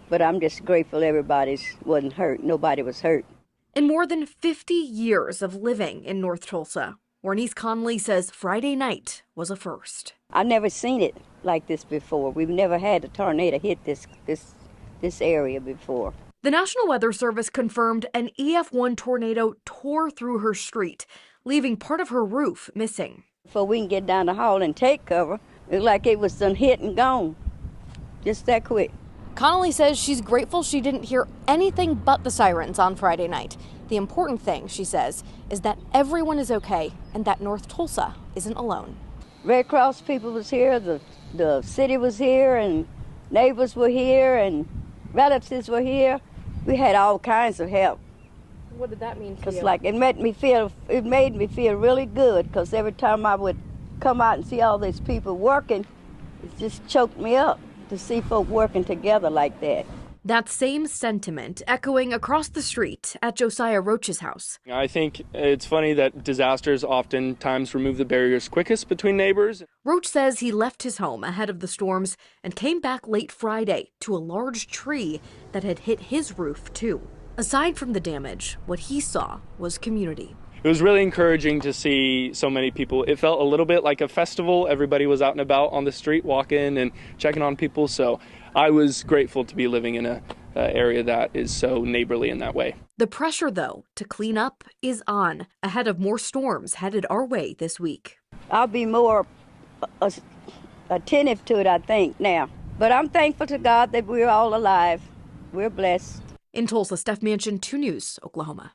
But I'm just grateful everybody wasn't hurt. Nobody was hurt. In more than 50 years of living in North Tulsa, Warnice Connolly says Friday night was a first. I've never seen it like this before. We've never had a tornado hit this area before. The National Weather Service confirmed an EF-1 tornado tore through her street, leaving part of her roof missing. Before we can get down the hall and take cover, it looked like it was done hit and gone, just that quick. Connolly says she's grateful she didn't hear anything but the sirens on Friday night. The important thing, she says, is that everyone is okay and that North Tulsa isn't alone. Red Cross people was here, the city was here, and neighbors were here, and relatives were here. We had all kinds of help. What did that mean for you? Like it made me feel really good, because every time I would come out and see all these people working, it just choked me up to see folk working together like that. That same sentiment echoing across the street at Josiah Roach's house. I think it's funny that disasters oftentimes remove the barriers quickest between neighbors. Roach says he left his home ahead of the storms and came back late Friday to a large tree that had hit his roof too. Aside from the damage, what he saw was community. It was really encouraging to see so many people. It felt a little bit like a festival. Everybody was out and about on the street walking and checking on people. So I was grateful to be living in an area that is so neighborly in that way. The pressure, though, to clean up is on ahead of more storms headed our way this week. I'll be more attentive to it, I think, now. But I'm thankful to God that we're all alive. We're blessed. In Tulsa, Steph Manchin, 2 News, Oklahoma.